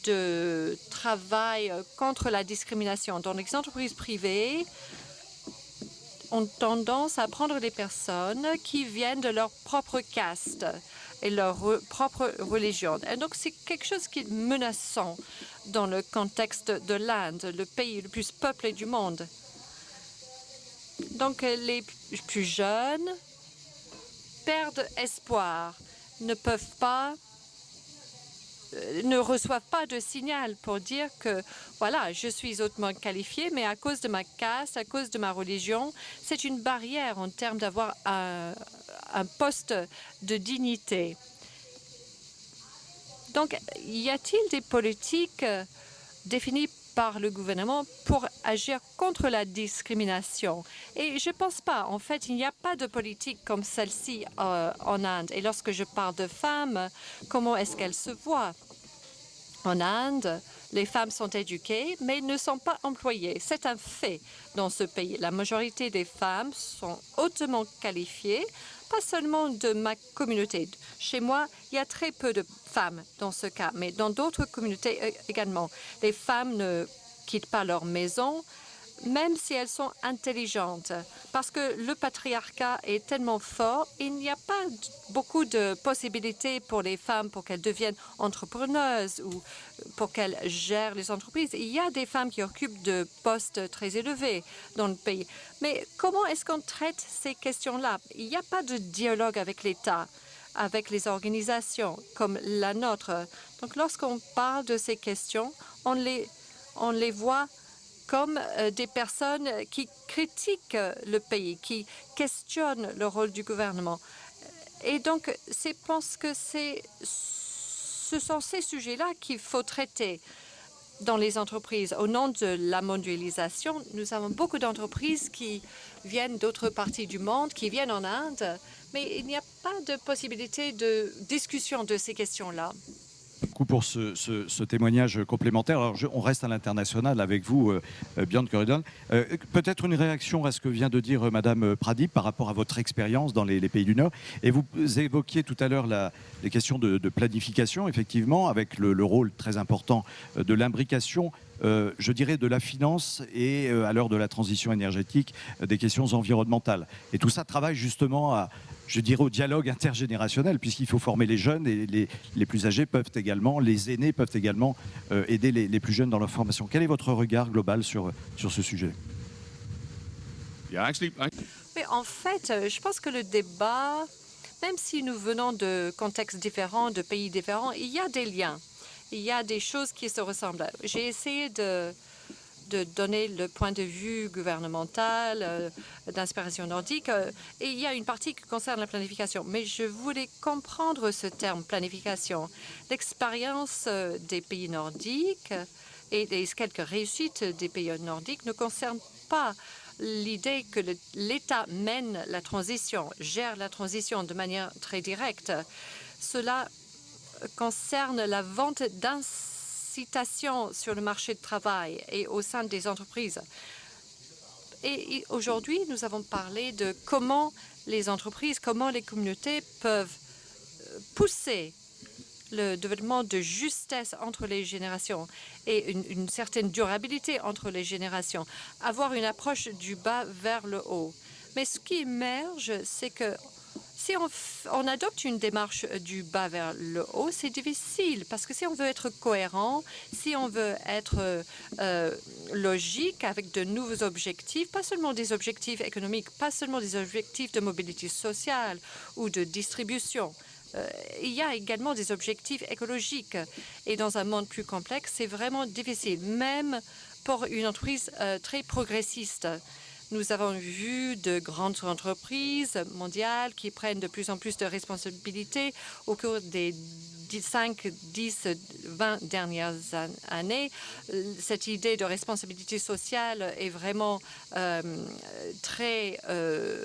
de travail contre la discrimination. Donc, les entreprises privées ont tendance à prendre des personnes qui viennent de leur propre caste et leur propre religion. Et donc, c'est quelque chose qui est menaçant dans le contexte de l'Inde, le pays le plus peuplé du monde. Donc, les plus jeunes perdent espoir, ne reçoivent pas de signal pour dire que, voilà, je suis hautement qualifié, mais à cause de ma caste, à cause de ma religion, c'est une barrière en termes d'avoir un poste de dignité. Donc, y a-t-il des politiques définies par le gouvernement pour agir contre la discrimination? Et je ne pense pas. En fait, il n'y a pas de politique comme celle-ci en Inde. Et lorsque je parle de femmes, comment est-ce qu'elles se voient? En Inde, les femmes sont éduquées, mais ne sont pas employées. C'est un fait dans ce pays. La majorité des femmes sont hautement qualifiées, pas seulement de ma communauté. Chez moi, il y a très peu de femmes dans ce cas, mais dans d'autres communautés également. Les femmes ne quittent pas leur maison, même si elles sont intelligentes, parce que le patriarcat est tellement fort, il n'y a pas beaucoup de possibilités pour les femmes pour qu'elles deviennent entrepreneuses ou pour qu'elles gèrent les entreprises. Il y a des femmes qui occupent de postes très élevés dans le pays. Mais comment est-ce qu'on traite ces questions-là? Il n'y a pas de dialogue avec l'État, avec les organisations comme la nôtre. Donc, lorsqu'on parle de ces questions, on les voit comme des personnes qui critiquent le pays, qui questionnent le rôle du gouvernement. Et donc, je pense que ce sont ces sujets-là qu'il faut traiter dans les entreprises. Au nom de la mondialisation, nous avons beaucoup d'entreprises qui viennent d'autres parties du monde, qui viennent en Inde, mais il n'y a pas de possibilité de discussion de ces questions-là. Beaucoup pour ce témoignage complémentaire. Alors, on reste à l'international avec vous, Björn Corridon. Peut-être une réaction à ce que vient de dire Madame Pradip par rapport à votre expérience dans les pays du Nord. Et vous évoquiez tout à l'heure les questions de planification, effectivement, avec le rôle très important de l'imbrication, je dirais, de la finance et, à l'heure de la transition énergétique, des questions environnementales. Et tout ça travaille justement je dirais, au dialogue intergénérationnel, puisqu'il faut former les jeunes et les plus âgés peuvent également, les aînés peuvent également aider les plus jeunes dans leur formation. Quel est votre regard global sur ce sujet? Mais en fait, je pense que le débat, même si nous venons de contextes différents, de pays différents, il y a des liens. Il y a des choses qui se ressemblent. J'ai essayé de de donner le point de vue gouvernemental d'inspiration nordique. Et il y a une partie qui concerne la planification. Mais je voulais comprendre ce terme planification. L'expérience des pays nordiques et des quelques réussites des pays nordiques ne concernent pas l'idée que l'État mène la transition, gère la transition de manière très directe. Cela concerne la vente d'incitation sur le marché de travail et au sein des entreprises. Et aujourd'hui, nous avons parlé de comment les entreprises, comment les communautés peuvent pousser le développement de justesse entre les générations et une certaine durabilité entre les générations, avoir une approche du bas vers le haut. Mais ce qui émerge, c'est que si on adopte une démarche du bas vers le haut, c'est difficile parce que si on veut être cohérent, si on veut être logique avec de nouveaux objectifs, pas seulement des objectifs économiques, pas seulement des objectifs de mobilité sociale ou de distribution, il y a également des objectifs écologiques. Et dans un monde plus complexe, c'est vraiment difficile, même pour une entreprise très progressiste. Nous avons vu de grandes entreprises mondiales qui prennent de plus en plus de responsabilités au cours des 5, 10, 20 dernières années. Cette idée de responsabilité sociale est vraiment très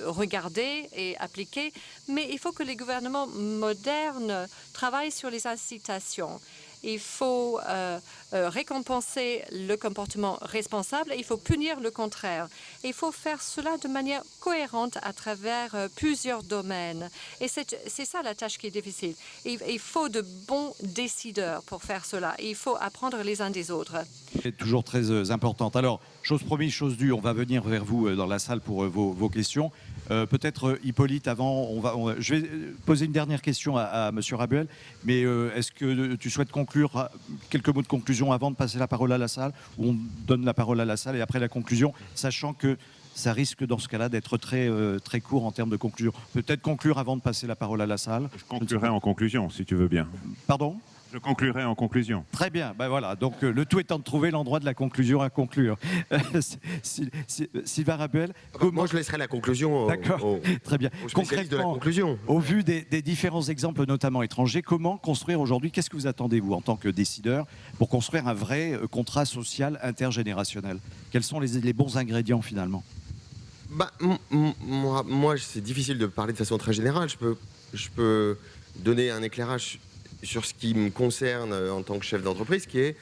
regardée et appliquée, mais il faut que les gouvernements modernes travaillent sur les incitations. Il faut récompenser le comportement responsable et il faut punir le contraire. Il faut faire cela de manière cohérente à travers plusieurs domaines. Et c'est ça la tâche qui est difficile. Il faut de bons décideurs pour faire cela. Il faut apprendre les uns des autres. C'est toujours très importante. Alors, chose promise, chose due, on va venir vers vous dans la salle pour vos questions. Peut-être Hippolyte, avant, je vais poser une dernière question à M. Rabuel, mais est-ce que tu souhaites conclure quelques mots de conclusion avant de passer la parole à la salle, ou on donne la parole à la salle et après la conclusion, sachant que ça risque dans ce cas-là d'être très court en termes de conclusion. Peut-être conclure avant de passer la parole à la salle. Je conclurai en conclusion, si tu veux bien. Pardon ? Je conclurai en conclusion. Très bien, ben voilà. Donc le tout étant de trouver l'endroit de la conclusion à conclure. Sylvain Rabuel. Moi, je laisserai la conclusion très bien. Au spécialiste de la conclusion. Au vu des différents exemples, notamment étrangers, comment construire aujourd'hui, qu'est-ce que vous attendez, vous, en tant que décideur, pour construire un vrai contrat social intergénérationnel? Quels sont les bons ingrédients, finalement? Moi, c'est difficile de parler de façon très générale. Je peux donner un éclairage sur ce qui me concerne en tant que chef d'entreprise, qui est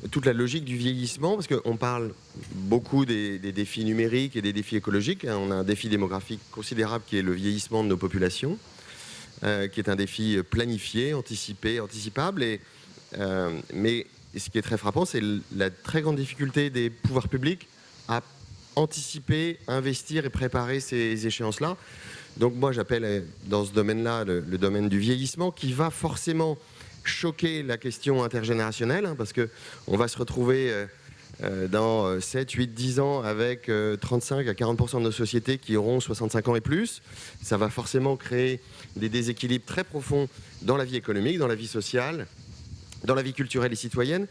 toute la logique du vieillissement, parce qu'on parle beaucoup des défis numériques et des défis écologiques. On a un défi démographique considérable qui est le vieillissement de nos populations, qui est un défi planifié, anticipé, anticipable. Mais ce qui est très frappant, c'est la très grande difficulté des pouvoirs publics à anticiper, investir et préparer ces échéances-là. Donc moi, j'appelle dans ce domaine-là le domaine du vieillissement, qui va forcément choquer la question intergénérationnelle, parce qu'on va se retrouver dans 7, 8, 10 ans avec 35 à 40% de nos sociétés qui auront 65 ans et plus. Ça va forcément créer des déséquilibres très profonds dans la vie économique, dans la vie sociale, dans la vie culturelle et citoyenne.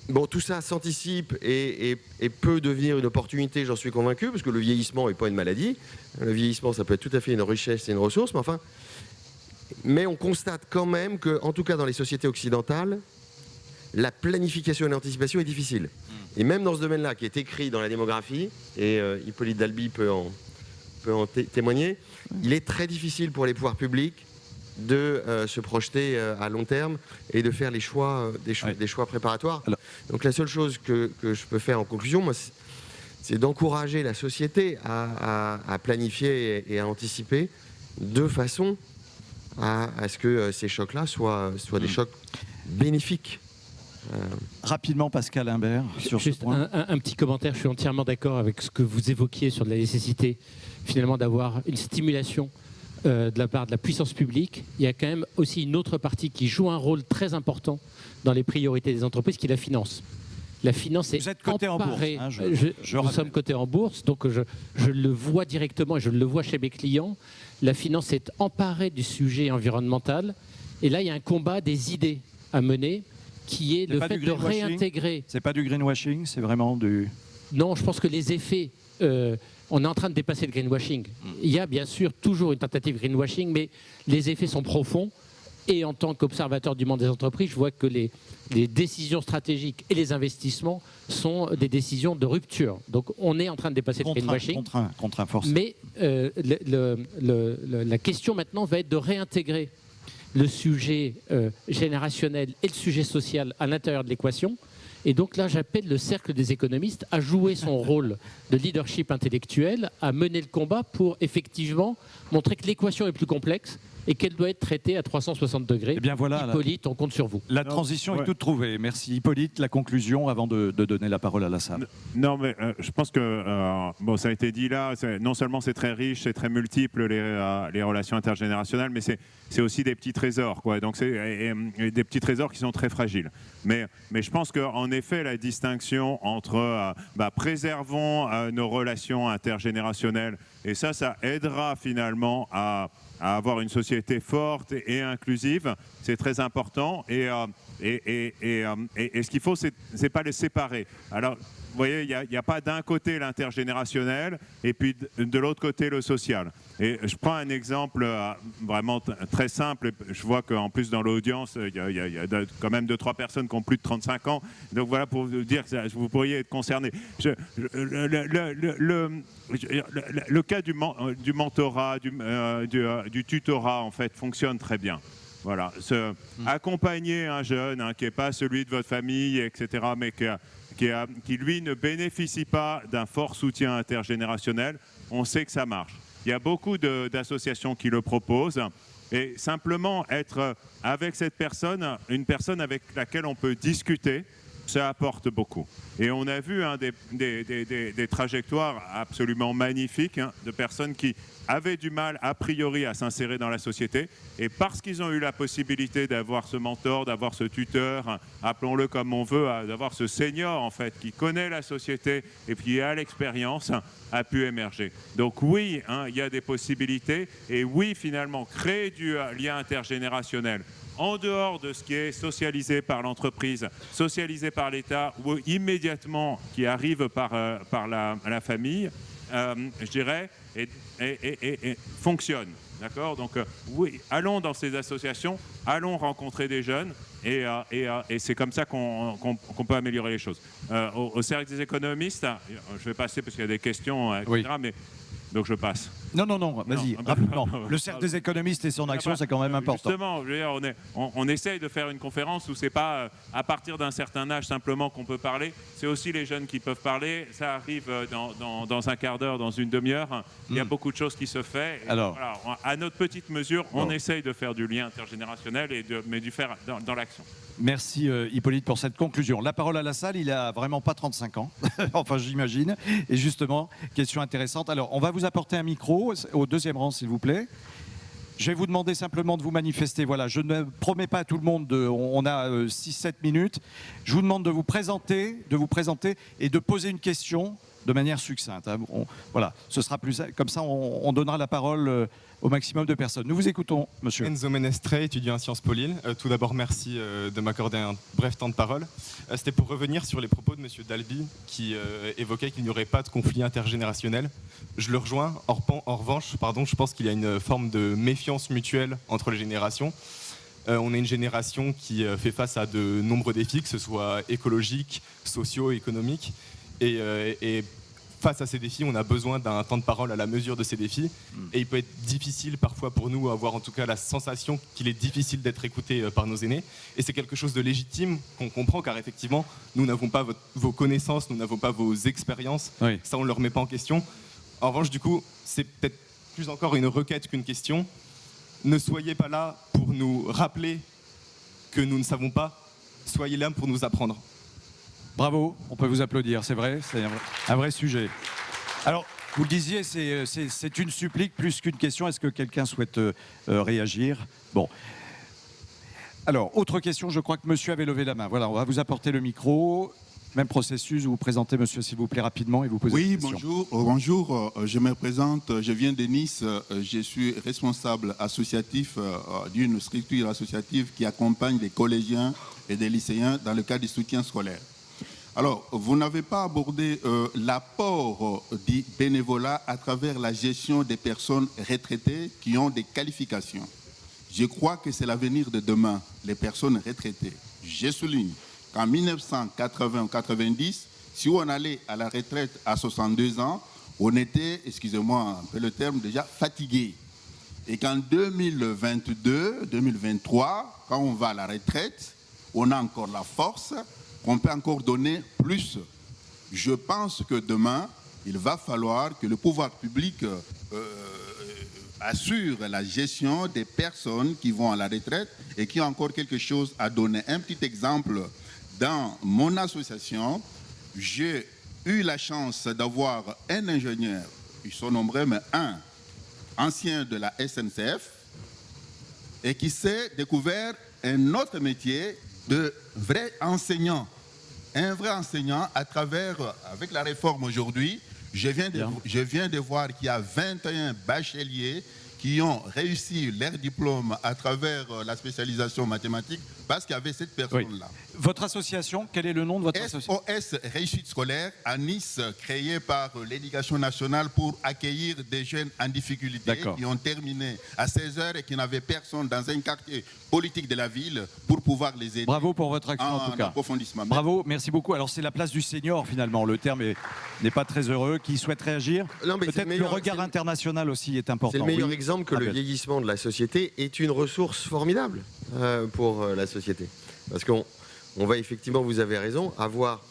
Bon, tout ça s'anticipe et peut devenir une opportunité, j'en suis convaincu, parce que le vieillissement n'est pas une maladie. Le vieillissement, ça peut être tout à fait une richesse et une ressource, mais on constate quand même que, en tout cas dans les sociétés occidentales, la planification et l'anticipation est difficile. Et même dans ce domaine-là, qui est écrit dans la démographie, et Hippolyte Dalby peut en témoigner, il est très difficile pour les pouvoirs publics de se projeter à long terme et de faire des choix préparatoires. Alors, donc la seule chose que je peux faire en conclusion, moi, c'est d'encourager la société à planifier et à anticiper de façon à ce que ces chocs-là soient des chocs bénéfiques. Rapidement, Pascal Imbert, sur ce point. Un petit commentaire, je suis entièrement d'accord avec ce que vous évoquiez sur la nécessité finalement d'avoir une stimulation de la part de la puissance publique. Il y a quand même aussi une autre partie qui joue un rôle très important dans les priorités des entreprises, qui est la finance. La finance est emparée. En bourse, hein, nous sommes cotés en bourse, donc je le vois directement et je le vois chez mes clients. La finance est emparée du sujet environnemental. Et là, il y a un combat des idées à mener qui est le fait de réintégrer. C'est pas du greenwashing, c'est vraiment du... Non, je pense que les effets... on est en train de dépasser le greenwashing. Il y a bien sûr toujours une tentative greenwashing, mais les effets sont profonds. Et en tant qu'observateur du monde des entreprises, je vois que les décisions stratégiques et les investissements sont des décisions de rupture. Donc on est en train de dépasser le greenwashing. Contraint, force. Mais la question maintenant va être de réintégrer le sujet générationnel et le sujet social à l'intérieur de l'équation. Et donc là, j'appelle le cercle des économistes à jouer son rôle de leadership intellectuel, à mener le combat pour effectivement montrer que l'équation est plus complexe et qu'elle doit être traitée à 360 degrés. Eh bien voilà, Hippolyte, on compte sur vous. La transition est toute trouvée. Merci Hippolyte. La conclusion avant de donner la parole à la salle. Non, mais je pense que, bon, ça a été dit là, non seulement c'est très riche, c'est très multiple les relations intergénérationnelles, mais c'est aussi des petits trésors, quoi. Donc c'est des petits trésors qui sont très fragiles. Mais je pense qu'en effet, la distinction entre préservons nos relations intergénérationnelles, et ça aidera finalement à avoir une société forte et inclusive, c'est très important. Et ce qu'il faut, c'est pas les séparer. Alors, vous voyez, il n'y a pas d'un côté l'intergénérationnel et puis de l'autre côté le social. Et je prends un exemple vraiment très simple. Je vois qu'en plus dans l'audience, il y a quand même 2-3 personnes qui ont plus de 35 ans. Donc voilà pour vous dire que vous pourriez être concernés. Le cas du mentorat, du tutorat, en fait, fonctionne très bien. Voilà, accompagner un jeune qui n'est pas celui de votre famille, etc., mais qui, lui, ne bénéficie pas d'un fort soutien intergénérationnel, on sait que ça marche. Il y a beaucoup d'associations qui le proposent. Et simplement être avec cette personne, une personne avec laquelle on peut discuter, ça apporte beaucoup. Et on a vu des trajectoires absolument magnifiques de personnes qui avaient du mal a priori à s'insérer dans la société. Et parce qu'ils ont eu la possibilité d'avoir ce mentor, d'avoir ce tuteur, appelons-le comme on veut, d'avoir ce senior en fait qui connaît la société et qui a l'expérience, a pu émerger. Donc oui, il y a des possibilités. Et oui, finalement, créer du lien intergénérationnel en dehors de ce qui est socialisé par l'entreprise, socialisé par l'État ou immédiatement qui arrive par la famille, je dirais, et fonctionne. D'accord ? Donc oui, allons dans ces associations, allons rencontrer des jeunes et c'est comme ça qu'on peut améliorer les choses. Au cercle des économistes, je vais passer parce qu'il y a des questions, etc., oui. Mais donc je passe. Non, vas-y, rapidement. Le cercle des économistes et son action, c'est quand même important. Justement, je veux dire, on essaye de faire une conférence où c'est pas à partir d'un certain âge simplement qu'on peut parler. C'est aussi les jeunes qui peuvent parler. Ça arrive dans un quart d'heure, dans une demi-heure. Il y a beaucoup de choses qui se font. Alors, voilà, à notre petite mesure, on essaye de faire du lien intergénérationnel, mais du faire dans l'action. Merci Hippolyte pour cette conclusion. La parole à la salle, il a vraiment pas 35 ans, enfin j'imagine. Et justement, question intéressante. Alors, on va vous apporter un micro au deuxième rang, s'il vous plaît. Je vais vous demander simplement de vous manifester. Voilà, je ne promets pas à tout le monde, on a 6-7 minutes. Je vous demande de vous présenter et de poser une question de manière succincte. Voilà, ce sera plus comme ça, on donnera la parole au maximum de personnes. Nous vous écoutons, monsieur. Enzo Menestre, étudiant à Sciences Po Lille. Tout d'abord, merci de m'accorder un bref temps de parole. C'était pour revenir sur les propos de monsieur Dalby qui évoquait qu'il n'y aurait pas de conflit intergénérationnel. Je le rejoins. En revanche, je pense qu'il y a une forme de méfiance mutuelle entre les générations. On est une génération qui fait face à de nombreux défis, que ce soit écologiques, sociaux, économiques. Et face à ces défis, on a besoin d'un temps de parole à la mesure de ces défis. Et il peut être difficile parfois pour nous, avoir en tout cas la sensation qu'il est difficile d'être écouté par nos aînés. Et c'est quelque chose de légitime qu'on comprend, car effectivement, nous n'avons pas vos connaissances, nous n'avons pas vos expériences. Oui. Ça, on ne le remet pas en question. En revanche, du coup, c'est peut-être plus encore une requête qu'une question. Ne soyez pas là pour nous rappeler que nous ne savons pas. Soyez là pour nous apprendre. Bravo, on peut vous applaudir, c'est vrai, c'est un vrai sujet. Alors, vous le disiez, c'est une supplique plus qu'une question. Est-ce que quelqu'un souhaite réagir ? Bon. Alors, autre question, je crois que monsieur avait levé la main. Voilà, on va vous apporter le micro. Même processus, vous vous présentez, monsieur, s'il vous plaît, rapidement, et vous posez une question. Oui, bonjour, je me présente, je viens de Nice, je suis responsable associatif d'une structure associative qui accompagne les collégiens et des lycéens dans le cadre du soutien scolaire. Alors, vous n'avez pas abordé l'apport du bénévolat à travers la gestion des personnes retraitées qui ont des qualifications. Je crois que c'est l'avenir de demain, les personnes retraitées. Je souligne qu'en 1980-90, si on allait à la retraite à 62 ans, on était, excusez-moi un peu le terme, déjà fatigué. Et qu'en 2022, 2023, quand on va à la retraite, on a encore la force, on peut encore donner plus. Je pense que demain, il va falloir que le pouvoir public assure la gestion des personnes qui vont à la retraite et qui ont encore quelque chose à donner. Un petit exemple, dans mon association, j'ai eu la chance d'avoir un ingénieur, ils sont nombreux, mais un ancien de la SNCF, et qui s'est découvert un autre métier de vrai enseignant. Un vrai enseignant à travers, avec la réforme aujourd'hui, je viens de voir qu'il y a 21 bacheliers qui ont réussi leur diplôme à travers la spécialisation mathématique parce qu'il y avait cette personne-là. Oui. Votre association, quel est le nom de votre association? SOS Réussite Scolaire à Nice, créée par l'Éducation nationale pour accueillir des jeunes en difficulté qui ont terminé à 16h et qui n'avaient personne dans un quartier politique de la ville pour pouvoir les aider. Bravo pour votre action en tout cas. Approfondissement. Bravo, merci beaucoup. Alors c'est la place du senior finalement, le terme n'est pas très heureux. Qui souhaite réagir? Peut-être le regard international aussi est important. C'est le meilleur exemple que le vieillissement de la société est une ressource formidable pour la société. Parce qu'on va effectivement, vous avez raison, avoir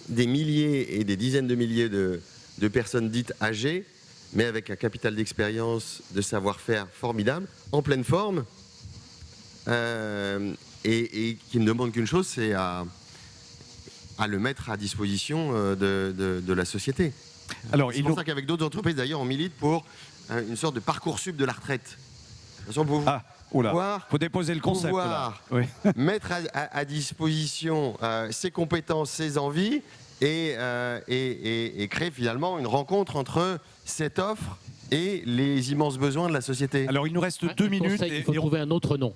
des milliers et des dizaines de milliers de personnes dites âgées, mais avec un capital d'expérience, de savoir-faire formidable, en pleine forme, et qui ne demandent qu'une chose, c'est à le mettre à disposition de la société. C'est pour ça qu'avec d'autres entreprises, d'ailleurs, on milite pour une sorte de Parcoursup de la retraite. De toute façon, faut déposer le concept. Mettre à disposition ses compétences, ses envies et créer finalement une rencontre entre cette offre et les immenses besoins de la société. Alors il nous reste 2 minutes. Il faut trouver un autre nom.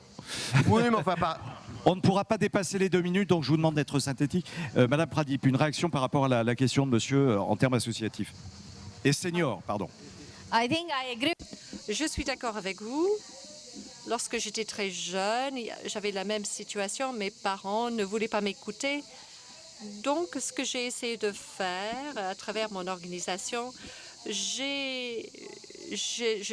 Oui, mais enfin pas... On ne pourra pas dépasser les 2 minutes, donc je vous demande d'être synthétique. Madame Pradip, une réaction par rapport à la question de monsieur en termes associatifs. Et senior, pardon. Je suis d'accord avec vous. Lorsque j'étais très jeune, j'avais la même situation. Mes parents ne voulaient pas m'écouter. Donc, ce que j'ai essayé de faire à travers mon organisation, je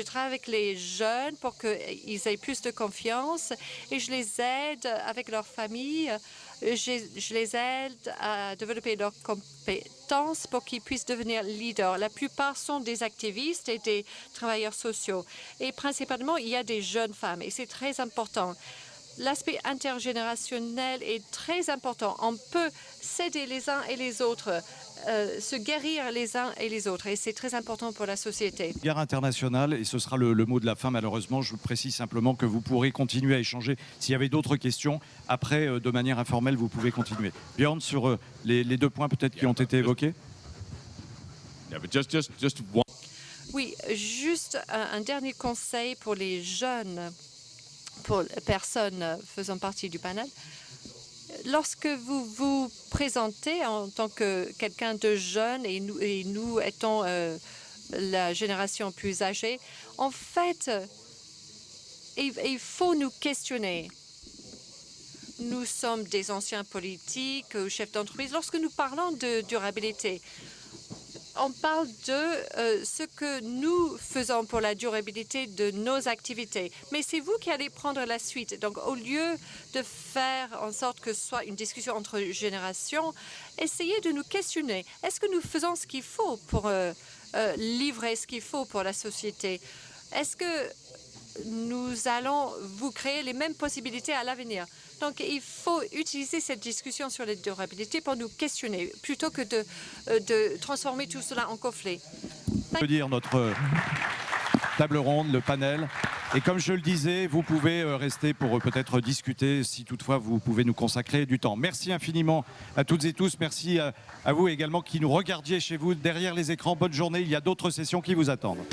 travaille avec les jeunes pour qu'ils aient plus de confiance et je les aide avec leur famille. Je les aide à développer leurs compétences pour qu'ils puissent devenir leaders. La plupart sont des activistes et des travailleurs sociaux. Et principalement, il y a des jeunes femmes et c'est très important. L'aspect intergénérationnel est très important. On peut s'aider les uns et les autres, se guérir les uns et les autres. Et c'est très important pour la société. Guerre internationale, et ce sera le mot de la fin malheureusement. Je vous précise simplement que vous pourrez continuer à échanger. S'il y avait d'autres questions, après, de manière informelle, vous pouvez continuer. Björn, sur les 2 points peut-être qui ont été évoqués. Oui, juste un dernier conseil pour les jeunes, pour les personnes faisant partie du panel. Lorsque vous vous présentez en tant que quelqu'un de jeune et nous étant la génération plus âgée, en fait, il faut nous questionner. Nous sommes des anciens politiques ou chefs d'entreprise. Lorsque nous parlons de durabilité, on parle de ce que nous faisons pour la durabilité de nos activités. Mais c'est vous qui allez prendre la suite. Donc, au lieu de faire en sorte que ce soit une discussion entre générations, essayez de nous questionner. Est-ce que nous faisons ce qu'il faut pour livrer ce qu'il faut pour la société? Est-ce que nous allons vous créer les mêmes possibilités à l'avenir? Donc, il faut utiliser cette discussion sur la durabilité pour nous questionner, plutôt que de transformer tout cela en conflit. On peut dire notre table ronde, le panel. Et comme je le disais, vous pouvez rester pour peut-être discuter, si toutefois vous pouvez nous consacrer du temps. Merci infiniment à toutes et tous. Merci à vous également qui nous regardiez chez vous, derrière les écrans. Bonne journée, il y a d'autres sessions qui vous attendent.